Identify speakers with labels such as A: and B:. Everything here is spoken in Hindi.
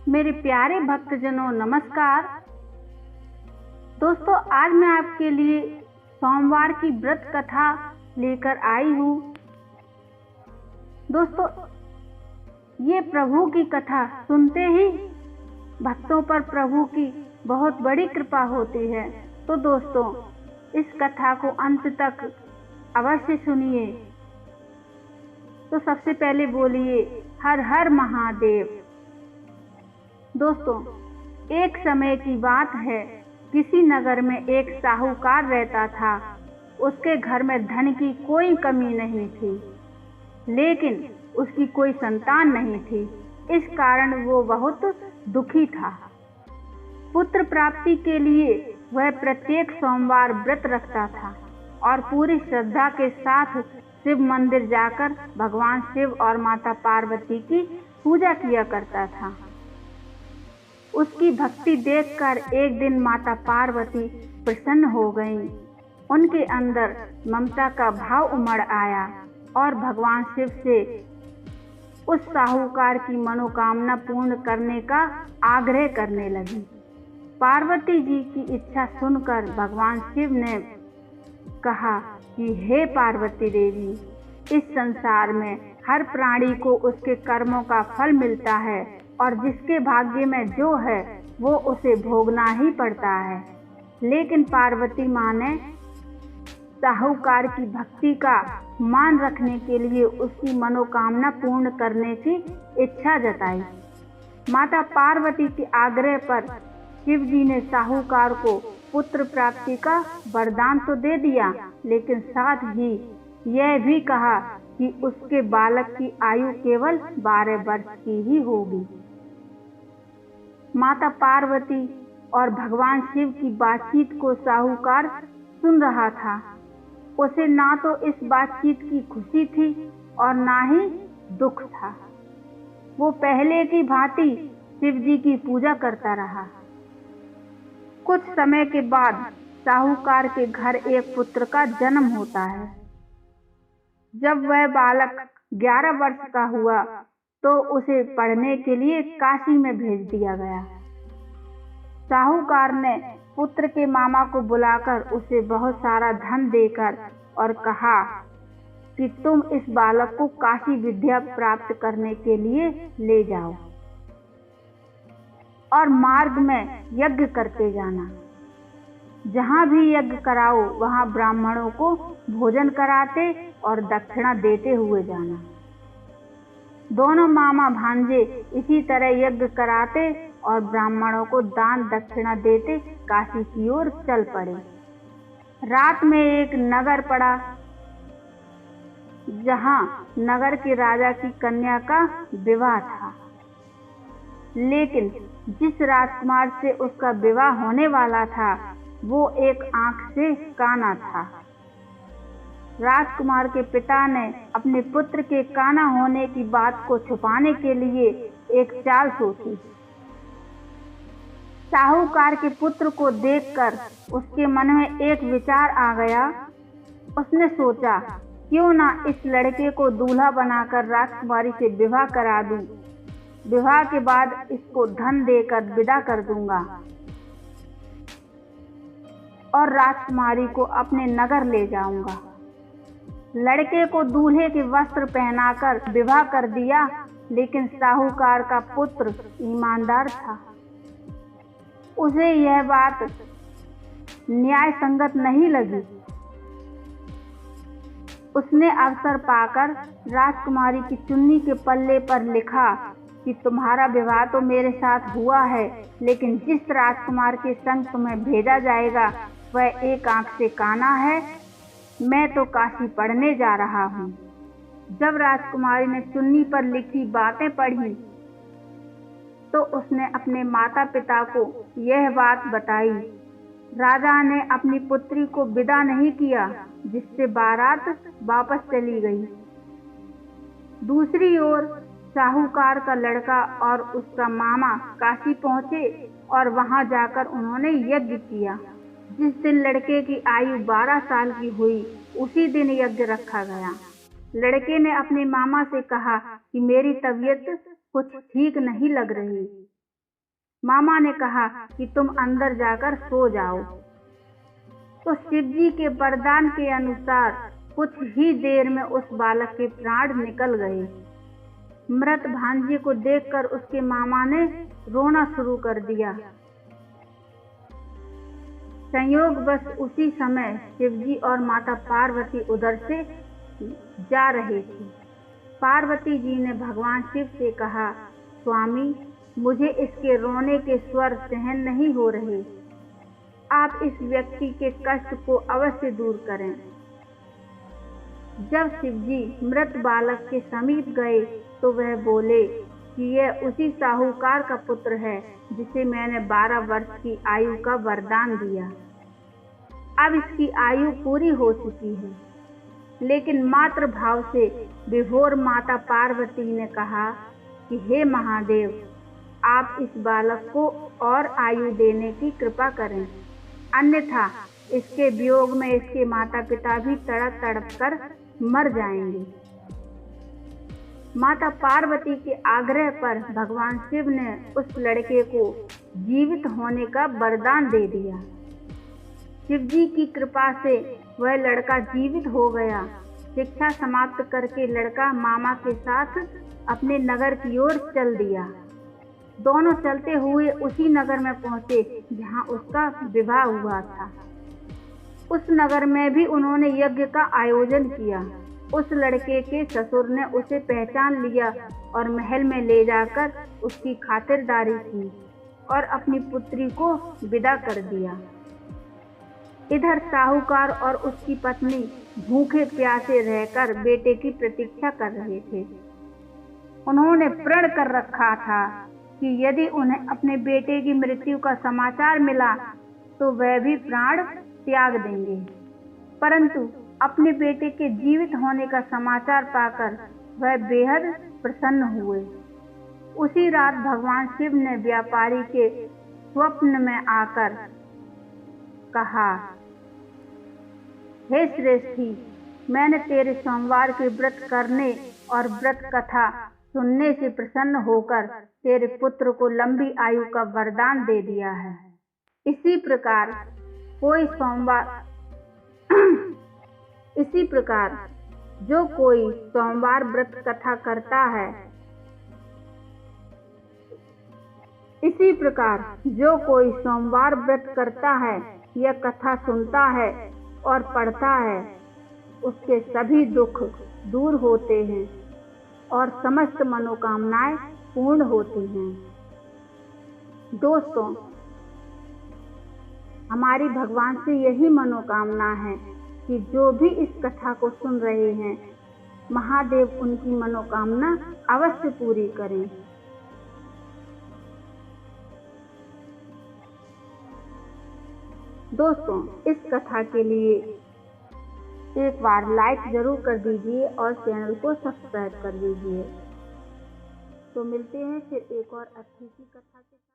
A: मेरे प्यारे भक्तजनों नमस्कार। दोस्तों, आज मैं आपके लिए सोमवार की व्रत कथा लेकर आई हूँ। दोस्तों, ये प्रभु की कथा सुनते ही भक्तों पर प्रभु की बहुत बड़ी कृपा होती है। तो दोस्तों, इस कथा को अंत तक अवश्य सुनिए। तो सबसे पहले बोलिए हर हर महादेव। दोस्तों, एक समय की बात है, किसी नगर में एक साहूकार रहता था। उसके घर में धन की कोई कमी नहीं थी, लेकिन उसकी कोई संतान नहीं थी। इस कारण वो बहुत दुखी था। पुत्र प्राप्ति के लिए वह प्रत्येक सोमवार व्रत रखता था और पूरी श्रद्धा के साथ शिव मंदिर जाकर भगवान शिव और माता पार्वती की पूजा किया करता था। उसकी भक्ति देखकर एक दिन माता पार्वती प्रसन्न हो गईं। उनके अंदर ममता का भाव उमड़ आया और भगवान शिव से उस साहूकार की मनोकामना पूर्ण करने का आग्रह करने लगी। पार्वती जी की इच्छा सुनकर भगवान शिव ने कहा कि हे पार्वती देवी, इस संसार में हर प्राणी को उसके कर्मों का फल मिलता है और जिसके भाग्य में जो है वो उसे भोगना ही पड़ता है। लेकिन पार्वती माँ ने साहूकार की भक्ति का मान रखने के लिए उसकी मनोकामना पूर्ण करने की इच्छा जताई। माता पार्वती के आग्रह पर शिव जी ने साहूकार को पुत्र प्राप्ति का वरदान तो दे दिया, लेकिन साथ ही यह भी कहा कि उसके बालक की आयु केवल 12 वर्ष की ही होगी। माता पार्वती और भगवान शिव की बातचीत को साहूकार सुन रहा था। उसे ना तो इस बातचीत की खुशी थी और ना ही दुख था। वो पहले की भांति शिव जी की पूजा करता रहा। कुछ समय के बाद साहूकार के घर एक पुत्र का जन्म होता है। जब वह बालक 11 वर्ष का हुआ तो उसे पढ़ने के लिए काशी में भेज दिया गया। साहूकार ने पुत्र के मामा को बुलाकर उसे बहुत सारा धन देकर और कहा कि तुम इस बालक को काशी विद्या प्राप्त करने के लिए ले जाओ और मार्ग में यज्ञ करते जाना। जहाँ भी यज्ञ कराओ वहाँ ब्राह्मणों को भोजन कराते और दक्षिणा देते हुए जाना। दोनों मामा भांजे इसी तरह यज्ञ कराते और ब्राह्मणों को दान दक्षिणा देते काशी की ओर चल पड़े। रात में एक नगर पड़ा, जहाँ नगर के राजा की कन्या का विवाह था। लेकिन जिस राजकुमार से उसका विवाह होने वाला था वो एक आंख से काना था। राजकुमार के पिता ने अपने पुत्र के काना होने की बात को छुपाने के लिए एक चाल सोची। साहूकार के पुत्र को देखकर उसके मन में एक विचार आ गया। उसने सोचा, क्यों ना इस लड़के को दूल्हा बनाकर राजकुमारी से विवाह करा दूं। विवाह के बाद इसको धन देकर विदा कर दूंगा और राजकुमारी को अपने नगर ले जाऊंगा। लड़के को दूल्हे के वस्त्र पहनाकर विवाह कर दिया, लेकिन साहूकार का पुत्र ईमानदार था। उसे यह बात न्याय संगत नहीं लगी। उसने अवसर पाकर राजकुमारी की चुन्नी के पल्ले पर लिखा कि तुम्हारा विवाह तो मेरे साथ हुआ है, लेकिन जिस राजकुमार के संग तुम्हें भेजा जाएगा वह एक आंख से काना है। मैं तो काशी पढ़ने जा रहा हूँ। जब राजकुमारी ने चुन्नी पर लिखी बातें पढ़ी तो उसने अपने माता पिता को यह बात बताई। राजा ने अपनी पुत्री को विदा नहीं किया, जिससे बारात वापस चली गई। दूसरी ओर साहूकार का लड़का और उसका मामा काशी पहुंचे और वहां जाकर उन्होंने यज्ञ किया। जिस दिन लड़के की आयु 12 साल की हुई उसी दिन यज्ञ रखा गया। लड़के ने अपने मामा से कहा कि मेरी तबीयत कुछ ठीक नहीं लग रही। मामा ने कहा कि तुम अंदर जाकर सो जाओ। तो शिवजी के वरदान के अनुसार कुछ ही देर में उस बालक के प्राण निकल गए। मृत भांजे को देखकर उसके मामा ने रोना शुरू कर दिया। संयोगवश उसी समय शिवजी और माता पार्वती उधर से जा रहे थे। पार्वती जी ने भगवान शिव से कहा, स्वामी, मुझे इसके रोने के स्वर सहन नहीं हो रहे। आप इस व्यक्ति के कष्ट को अवश्य दूर करें। जब शिवजी मृत बालक के समीप गए तो वह बोले कि यह उसी साहूकार का पुत्र है जिसे मैंने 12 वर्ष की आयु का वरदान दिया। अब इसकी आयु पूरी हो चुकी है। लेकिन मातृ भाव से विभोर माता पार्वती ने कहा कि हे महादेव, आप इस बालक को और आयु देने की कृपा करें, अन्यथा इसके वियोग में इसके माता पिता भी तड़प तड़प कर मर जाएंगे। माता पार्वती के आग्रह पर भगवान शिव ने उस लड़के को जीवित होने का वरदान दे दिया। शिवजी की कृपा से वह लड़का जीवित हो गया। शिक्षा समाप्त करके लड़का मामा के साथ अपने नगर की ओर चल दिया। दोनों चलते हुए उसी नगर में पहुंचे जहां उसका विवाह हुआ था। उस नगर में भी उन्होंने यज्ञ का आयोजन किया। उस लड़के के ससुर ने उसे पहचान लिया और महल में ले जाकर उसकी खातिरदारी की और अपनी पुत्री को विदा कर दिया। इधर साहूकार और उसकी पत्नी भूखे प्यासे रहकर बेटे की प्रतीक्षा कर रहे थे। उन्होंने प्रण कर रखा था कि यदि उन्हें अपने बेटे की मृत्यु का समाचार मिला तो वह भी प्राण त्याग देंगे। परंतु अपने बेटे के जीवित होने का समाचार पाकर वह बेहद प्रसन्न हुए। उसी रात भगवान शिव ने व्यापारी के स्वप्न में आकर कहा, हे श्रेष्ठी, मैंने तेरे सोमवार के व्रत करने और व्रत कथा सुनने से प्रसन्न होकर तेरे पुत्र को लंबी आयु का वरदान दे दिया है। इसी प्रकार जो कोई सोमवार व्रत कथा करता है, इसी प्रकार जो कोई सोमवार व्रत करता है या कथा सुनता है और पढ़ता है, उसके सभी दुख दूर होते हैं और समस्त मनोकामनाएं पूर्ण होती हैं। दोस्तों, हमारी भगवान से यही मनोकामना है कि जो भी इस कथा को सुन रहे हैं, महादेव उनकी मनोकामना अवश्य पूरी करें। दोस्तों, इस कथा के लिए एक बार लाइक जरूर कर दीजिए और चैनल को सब्सक्राइब कर दीजिए। तो मिलते हैं फिर एक और अच्छी सी कथा के साथ।